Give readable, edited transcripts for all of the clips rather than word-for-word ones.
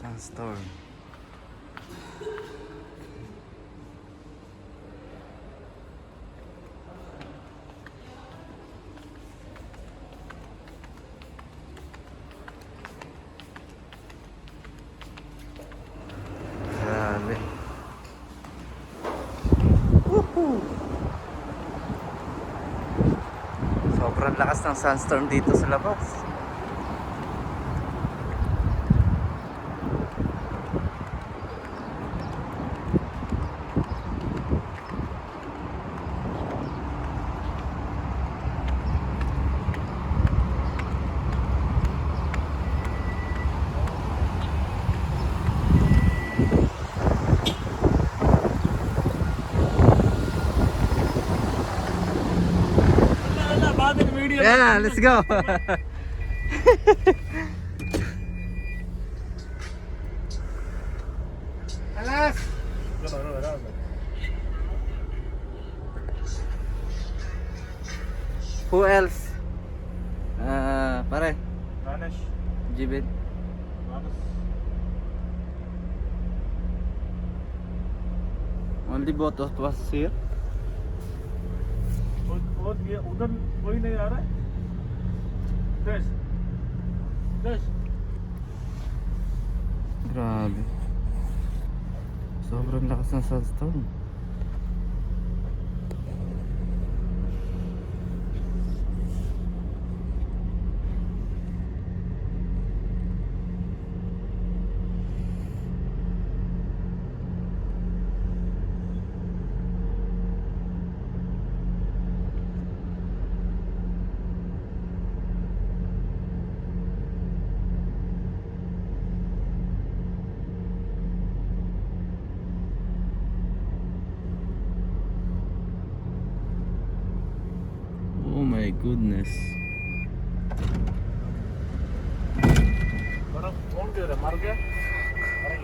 Sandstorm. Grabe. Woohoo! Sobrang lakas ng sandstorm dito sa labas. Yeah, let's go. Alas. Who else? Pare. Ganesh. Jibin. Only both of us here. और ये उधर कोई नहीं आ रहा है देश देश Grabe. Sobrang lakas ng sandstorm. Oh my goodness. बड़ा फोन दे रहा मर गया अरे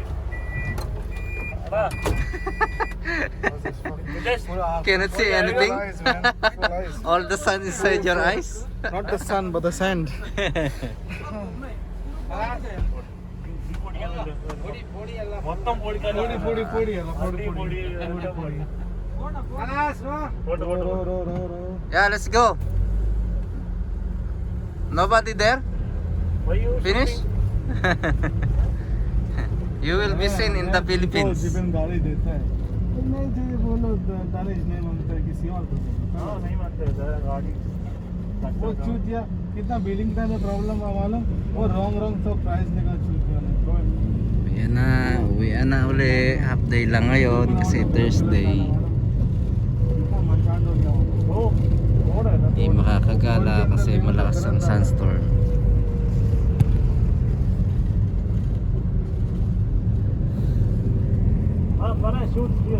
Cannot see anything. All the sun inside your eyes. Not the sun, but the sand. మొత్తం పొడి పొడి పొడి అలా పొడి పొడి పొడి Yeah, let's go. Nobody there? Finish? You will be seen in the Philippines. जीवन गाड़ी देता है नहीं जो ये बोलो दानिश नहीं मानता है किसी और को हाँ नहीं मानते गाड़ी वो चूतिया कितना बिलिंग का प्रॉब्लम है मालूम वो रॉन्ग सब प्राइस लेकर चूतिया ने Uwi na uli. Half day lang ngayon kasi Thursday. Hindi makakagala kasi malakas ang sandstorm. shoot here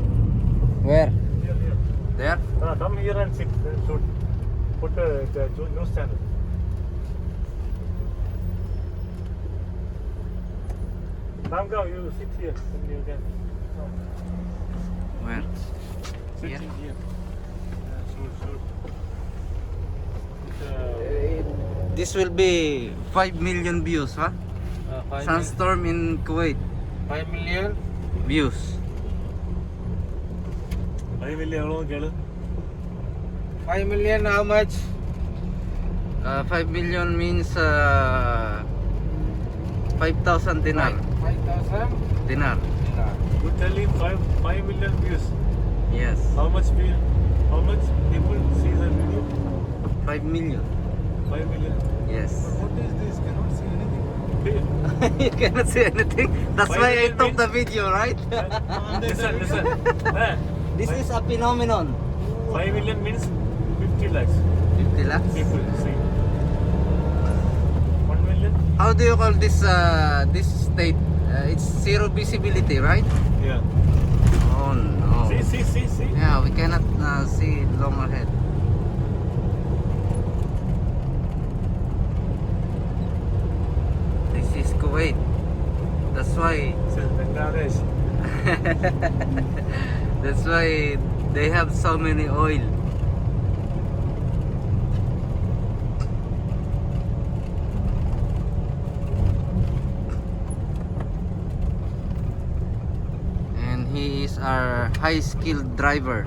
Where? here There? come here and sit and shoot put the news channel Ramga, you sit here and you can Where? sit Here? in here. Shoot. This will be 5 million views, huh? Sandstorm in Kuwait. 5 million Views. 5 million euro get 5 million how much 5 million means 5,000 dinar. 5,000 Dinar. you tell him 5 million views Yes. how much people see the video 5 million. 5 million Yes. what is this cannot see anything You cannot see anything. That's why I took the video, right? listen This is a phenomenon. 5 million means 50 lakhs 50 lakhs. people see 1 million How do you call this this state? It's zero visibility, right? yeah Oh no. see Yeah, we cannot see long ahead. This is Kuwait. That's why. this is Bangladesh That's why they have so many oil. are high skilled driver.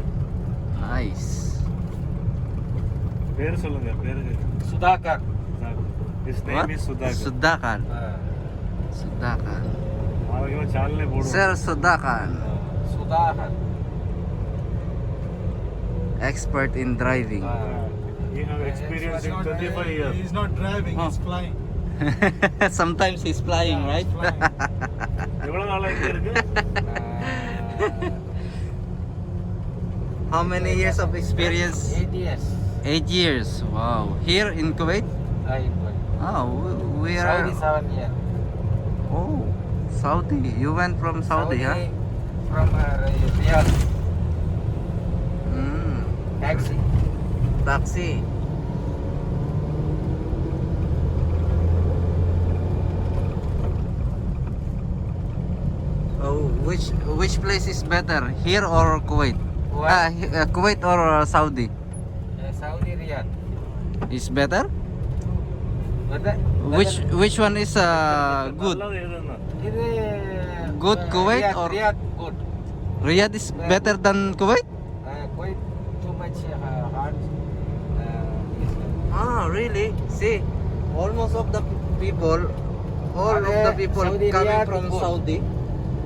Nice. பேர் சொல்லுங்க பேரு Sudhakar. His name What? is Sudhakar. Sudakan. Sudakan. ஆரோக்கியமா சேனல்லே போடுவோம். Sir Sudakan, Sudhakar. expert in driving. He have experience in 25 years. He's not driving, he's flying. Sometimes he's flying, Yeah, right? he's flying. எவ்வளவு நாளா இங்க இருக்கு? How many years of experience? 8 years. 8 years. Wow. Here in Kuwait? In Kuwait. Oh, we are. Saudi 7 years. Oh, Saudi. You went from Saudi, huh? From Riyadh. Mm. Taxi. Taxi. Oh, which place is better, here or Kuwait? Kuwait. Kuwait or Saudi Saudi Riyadh. is better? Better. Which one is good? நல்லது எதுன்னா? Ini Good Kuwait Riyadh, or- Riyadh good. Riyadh is better than Kuwait? Kuwait too much hard. Ah, really? See, almost of the people, all of the people Saudi coming Riyadh from good. Saudi,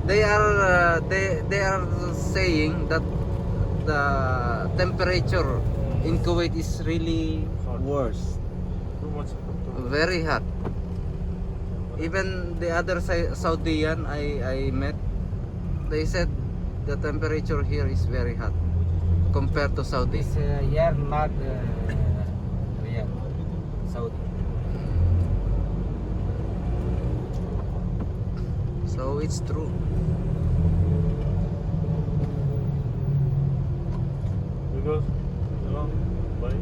they are saying that the temperature in Kuwait is really Hot. worse, Too much. very hot. Even the other Saudian I met, they said the temperature here is very hot compared to Saudi. This year not Riyadh, Saudi. So it's true. Because you know why?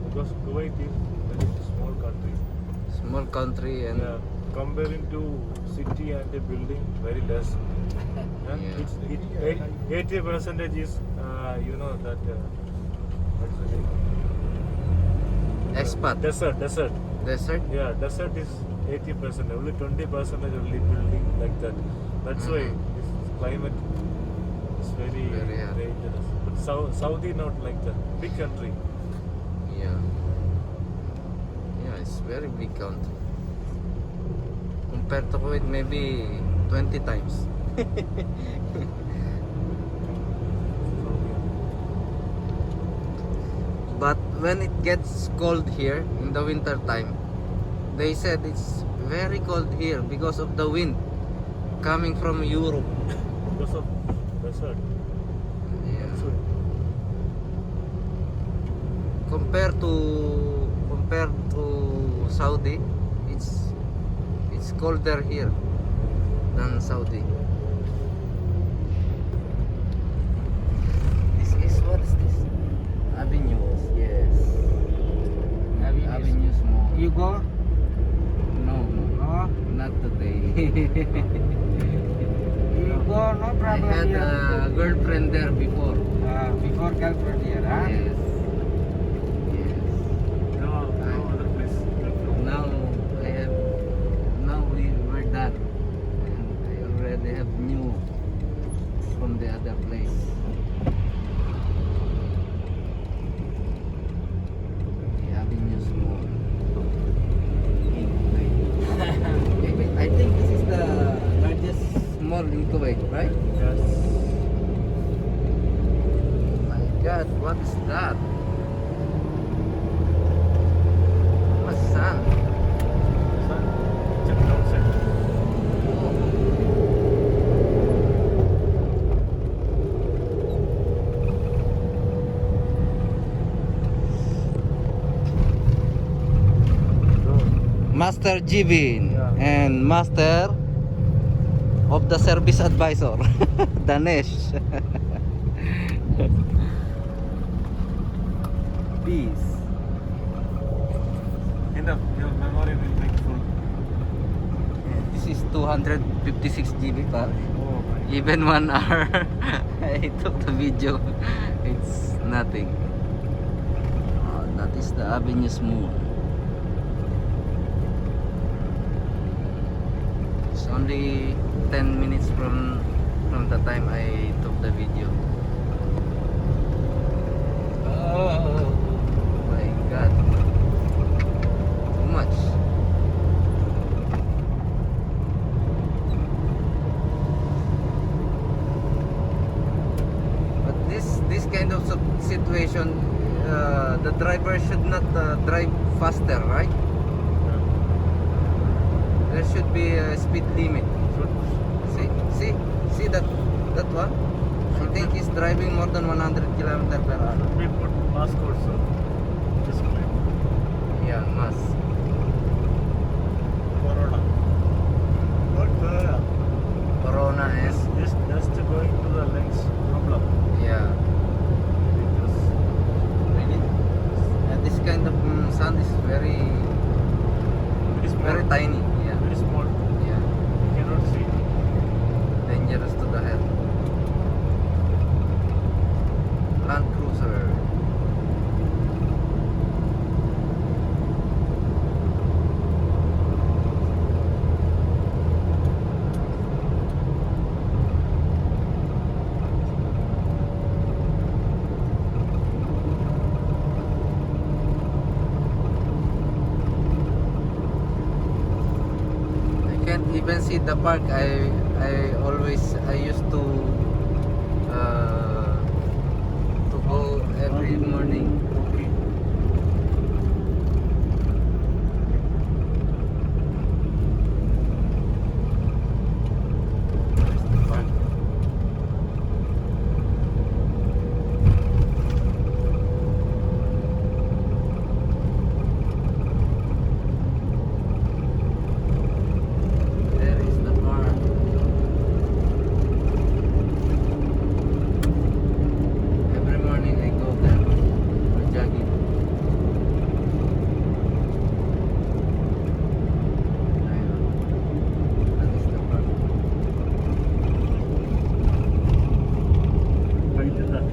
Because Kuwait is very small country. Small country and Yeah, comparing to city and the building, very less. Yeah. It's 80% is you know that what's the name? expat Desert. desert. Yeah, desert is 80%. Only 20% only building like that. That's why this climate is very, Very hot. dangerous. But Saudi not like that. Big country. Yeah. Yeah, it's very big country. Compared to Kuwait, maybe 20 times. But when it gets cold here in the winter time, they said it's very cold here because of the wind coming from Europe. Because of desert. Yeah. That's why. Compared to Saudi, it's colder here than Saudi. This is, what is this? Avenues, yes. Avenues Mall. You go? No, No. not today. You go, no I problem. had here. a girlfriend there before. Before girlfriend here, huh? Yes. Yes. No other place. Now we were done, and I already have new from the other place. The Avenues Mall. In Kuwait. Maybe, I think this is the largest mall in Kuwait, right? Yes. My God, what is that? What's that? Check it outside. Master Jibin Yeah. and Master of the Service Advisor, Danesh. Peace. Enough. Your memory will be full. This is 256 GB pa. Oh my. Even 1 hour I took the video, it's nothing. That is the Avenues Mall. It's only 10 minutes from from the time I took the video. Oh. My God. Too much. But this kind of situation, the driver should not drive faster, right? There should be a speed limit. See that one? I think he's driving more than 100 km per hour. We put mask also. Just clean. Yeah, must. Corona. Not Corona. Corona is. Just going to the lungs problem. Yeah. Because Really? And this kind of sand is very very small. very tiny. Yeah. Very small. Yeah. You cannot see. Dangerous to the health. Land Cruiser. I can't even see the park. I used to go every morning. Okay. There is the park. Every morning I go there for jogging. Ayun. That is the park. Right to that.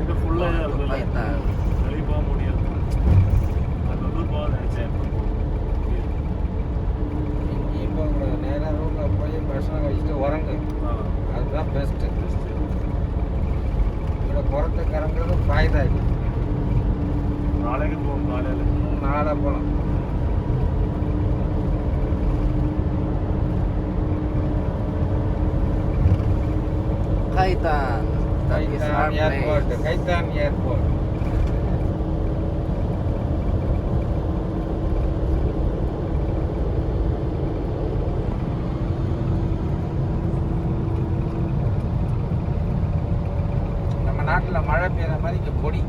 இது ஃபுல்லா இருக்குல்ல Paita. வெளிய போக முடியாது அது வந்து போக நினைச்சேன் இப்போ நேராக ரூமில் போய் பிரச்சனை வச்சுட்டு உறங்கு. அதுதான் பெஸ்ட்டு. ഇവിടെ പുറത്തേക്ക് ഇറങ്ങുന്നത് ഫായ്ദ ഇല്ല. நாளைக்கு போகும் காலையில் നാളെ പോകണം. Kaitan. That is our കൈത്താൻ എയർപോർട്ട്. place. കൈത്താൻ എയർപോർട്ട്. நம்ம நாட்டில் மழை பெய்யுற மாதிரி இங்கே பொடி.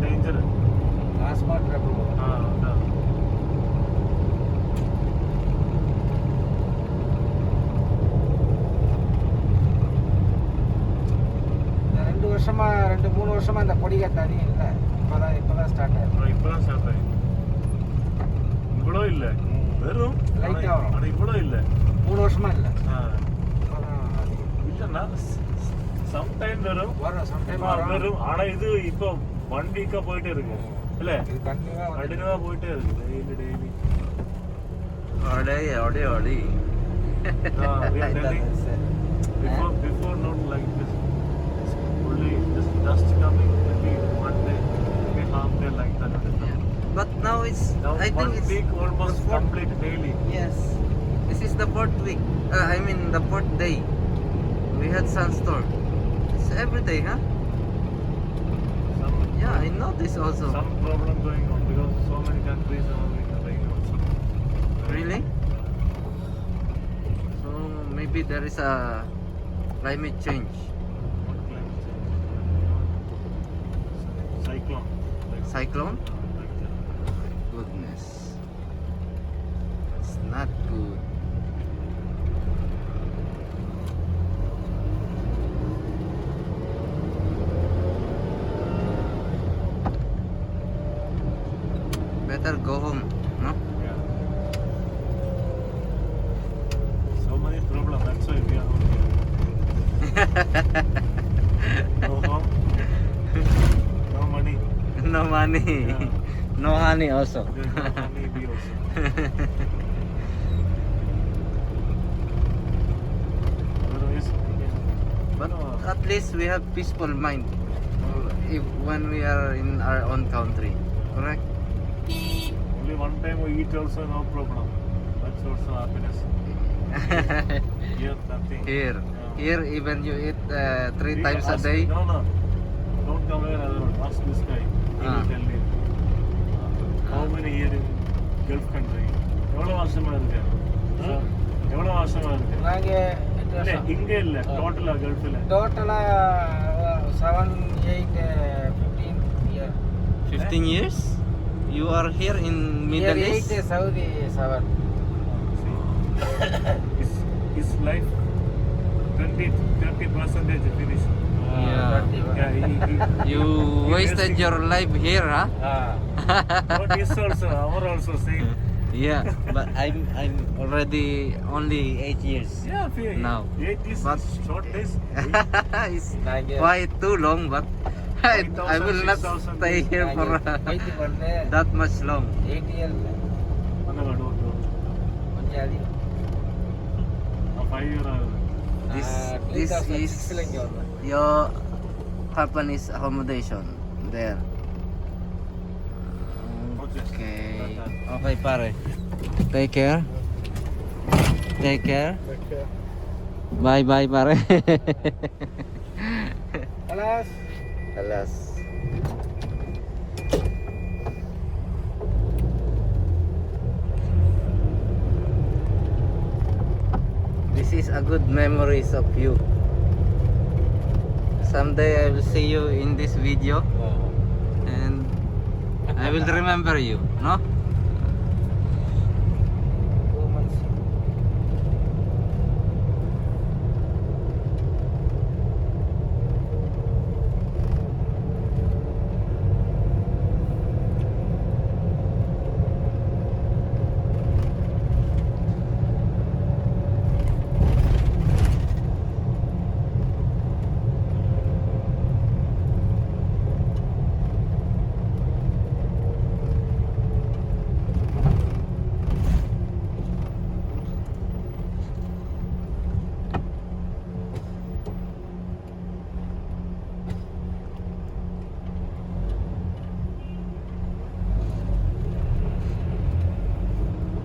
Danger last trouble. அதான் இந்த 2 வருஷமா இந்த பொடி கட்ட அதிகம் இல்லை. இப்போதான் ஸ்டார்ட் ஆகும். இப்பதான் ஸ்டார்ட் ஆகி இவ்வளோ இல்லை வெறும் Light ஆ வரும். ஆனால் இவ்வளோ இல்லை 3 வருஷமா இல்லை. ஆ இப்போதான் அதிகம். இல்லைன்னா சம்டைம் வரும் வரும் sometime வரும். வரும் ஆனால் இது இப்போ 1 வீக்காக போயிட்டே இருக்கு இல்லை இது கண்டினியூவாக வந்து கண்டினியூவாக போயிட்டே இருக்கு daily Odi. we are telling before not like this. It's only just coming maybe 1 day, maybe half day like that. Yeah. But now it's. Now I think 1 it's week almost the fourth- complete daily. Yes. This is the 4th week. I mean the 4th day. We had Sandstorm. It's every day, huh? Some Yeah, I know this also. some problem going on because so many countries are having rain also. Really? So maybe there is a climate change. What climate change? Cyclone. Cyclone? Like that. Goodness. It's not good. Better go home, no? Yeah. problem. That's why we are not here. No home, no money. No money. Yeah. No honey also. There's no money we also. Otherwise, But no. at least we have peaceful mind if when we are in our own country. Correct? Only one time we eat also, no problem. That's also happiness. Here nothing. Here. Yeah. Here even you eat 3 We times a ask- day. No, no. Don't come here other one. Ask this guy. He will Ah. tell you. How many year in Gulf country? எவ்வளோ வருஷமா இருக்கு? எவ்வளோ வருஷமா இருக்கு? நாங்கள் இல்ல இங்க இல்ல டோட்டலா கல்ஃப்ல. டோட்டலாக 7, 8, 15 year. 15 years? You are here in Middle Year East? 8, Saudi 7. His life 30% finished. Yeah. 31. Yeah, You wasted your life here, huh? But his also, our also same. Yeah, but I'm already only 8 years. Yeah, Now. 8 is But- short days. It's நாங்கள் quite too long, but I will not 5,000, stay here for போயிட்டு வந்து that much long. 8 year கொஞ்சம் அதிகம் 5 year ஆகுது. This is 2006 இங்கே வந்தேன். your company's accommodation there. Okay. Okay, pare. Take care. Take care. Bye bye, pare. Alas. Alas. This is a good memories of you. Someday I will see you in this video and I will remember you, no? 2 months.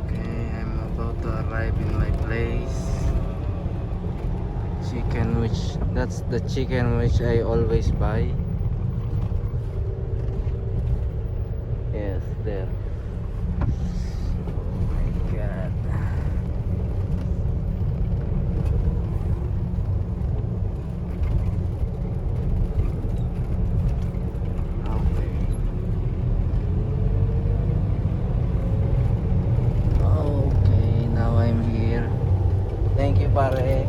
Okay, I'm about to arrive in my place. Chicken which, that's the chicken which I always buy. Yes, there. Oh my god. Okay. Okay, now I'm here. Thank you, pare.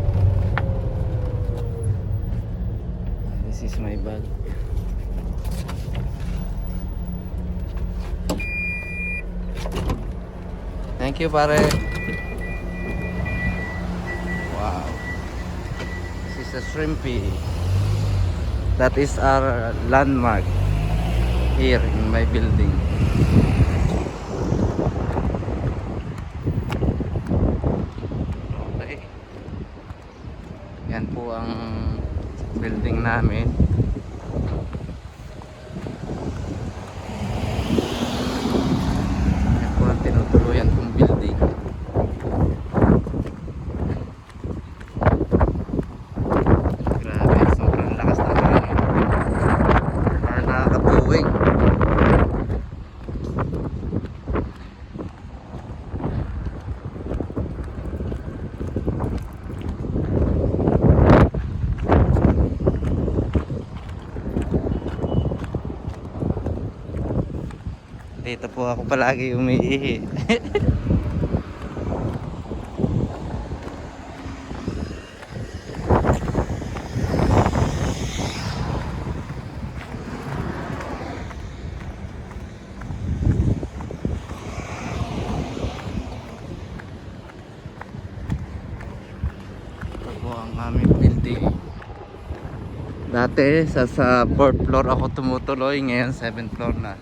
This is my bag. Thank you, pare. Wow. This is a shrimpy. That is our landmark here in my building. Okay. Yan po ang building namin. Yan po ang tinutuluyan kong building. Grabe, sobrang lakas ng hangin. Parang nakakatuwing. Dito po ako palagi umiihi. Dati sa 4th floor ako tumutuloy, ngayon 7th floor na.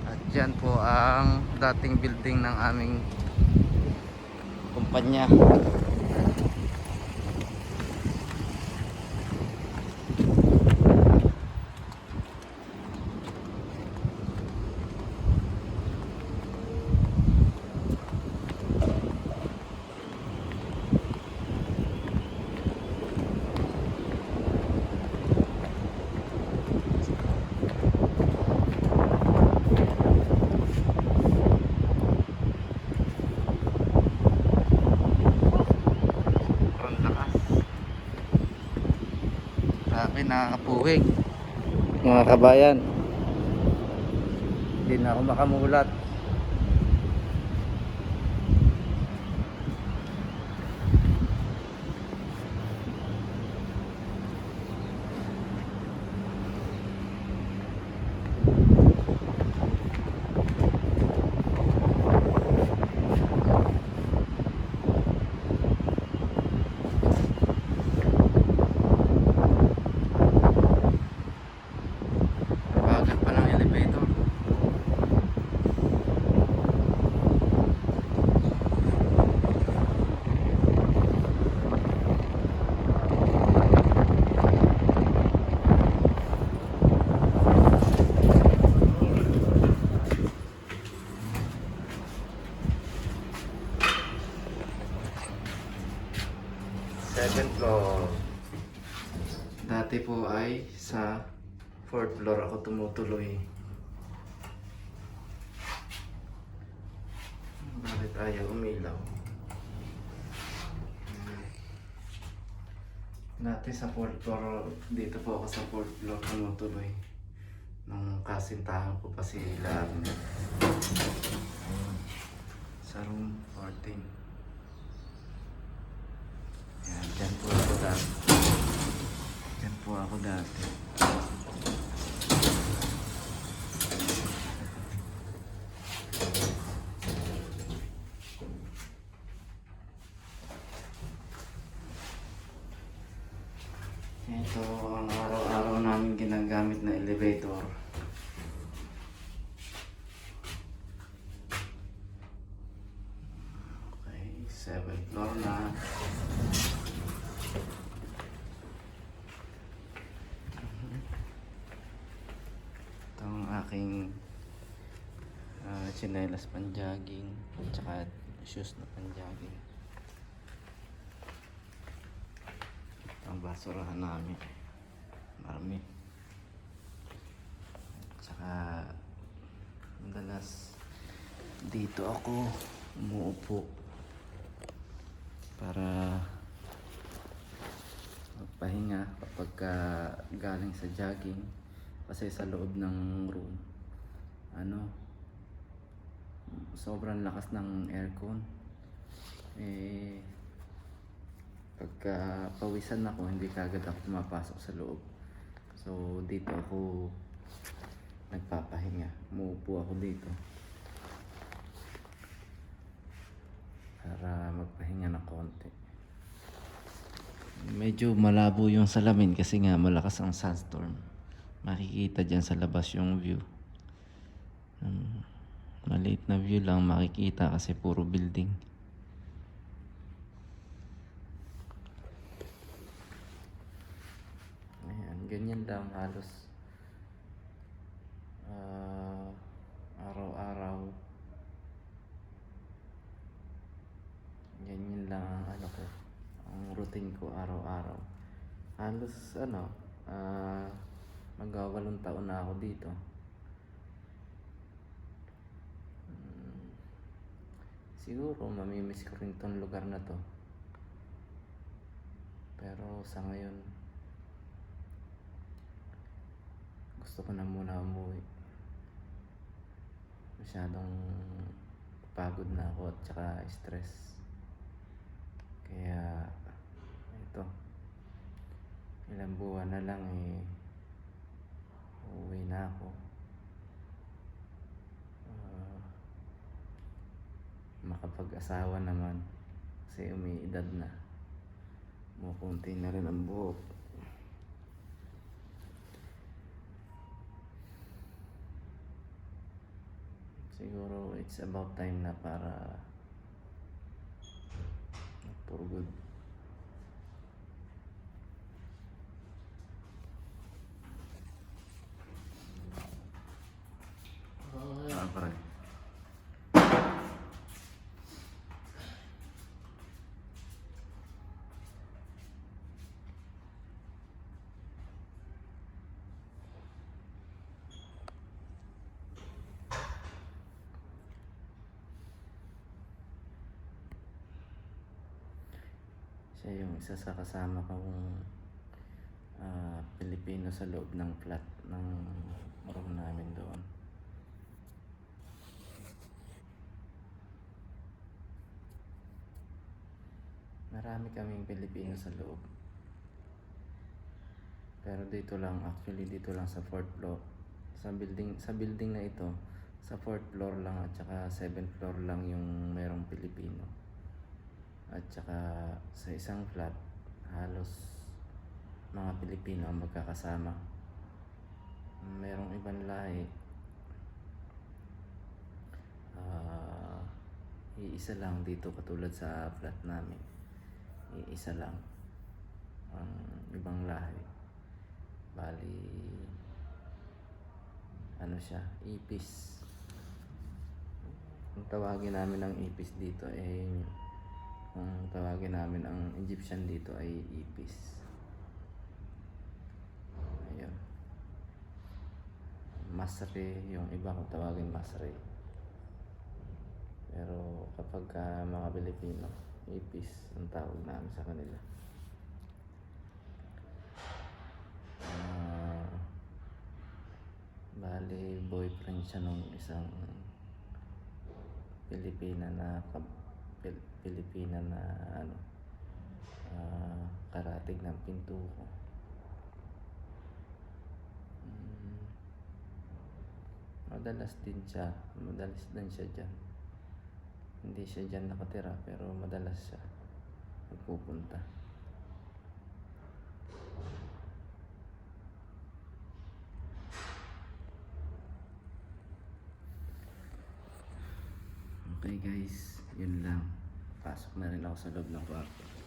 At dyan po ang dating building ng aming kumpanya. Grabe, nakakapuwing mga kabayan, hindi na ako makamulat. Bagal pa ng elevator. Seventh floor. Dati po ay sa 4th floor ako tumutuloy. Bakit ayaw umilaw? Dati sa 4th floor, dito po ako sa 4th floor tumutuloy. Nung kasintahan ko pa si Larne. Sa room 14. Yan, dyan po ako dati. Dyan po ako dati. Ito ang araw-araw namin ginagamit na elevator. Okay, 7th floor na. Ito ang aking tsinelas panjogging, tsaka shoes na panjogging. Ang basurahan namin marami, tsaka madalas dito ako umuupo para magpahinga kapag galing sa jogging, kasi sa loob ng room sobrang lakas ng aircon. Pagka pawisan ako, hindi kagad ako pumapasok sa loob. So dito ako nagpapahinga. Umuupo ako dito para magpahinga ng konti. Medyo malabo yung salamin kasi nga malakas ang sandstorm. Makikita dyan sa labas yung view. Maliit na view lang makikita kasi puro building. Ganyan lang halos araw-araw. Ganyan lang ang ang routine ko araw-araw. Halos magwawalong taon na ako dito. Siguro mamimiss ko rin tong lugar na to. Pero sa ngayon, gusto ko na muna umuwi. Masyadong pagod na ako at saka stress. Kaya ito, ilang buwan na lang uuwi na ako. Makapag-asawa naman kasi umiidad na. Mukunti na rin ang buhok. siguro it's about time na para for good. Pare. Siya yung isa sa kasama kong Pilipino sa loob ng flat ng room namin doon. Marami kaming Pilipino sa loob. Pero dito lang, actually dito lang sa 4th floor. Sa building na ito, sa 4th floor lang at saka 7th floor lang yung merong Pilipino. At saka sa isang flat, halos mga Pilipino ang magkakasama. Merong ibang lahi, iisa lang dito katulad sa flat namin. Iisa lang ang ibang lahi. Bali, ano siya, ipis. Ang tawagin namin ng ipis dito ay ang tawagin namin ang Egyptian dito ay ipis. Ayun. Masre, yung iba kung tawagin masre. Pero kapag mga Pilipino, ipis ang tawag namin sa kanila. Bali, boyfriend siya nung isang Pilipina na ano, karatig ng pinto ko. Madalas din siya dyan. Hindi siya dyan nakatira pero madalas siya nagpupunta. Okay guys, yun lang. Pasok na rin ako sa loob ng kwarto.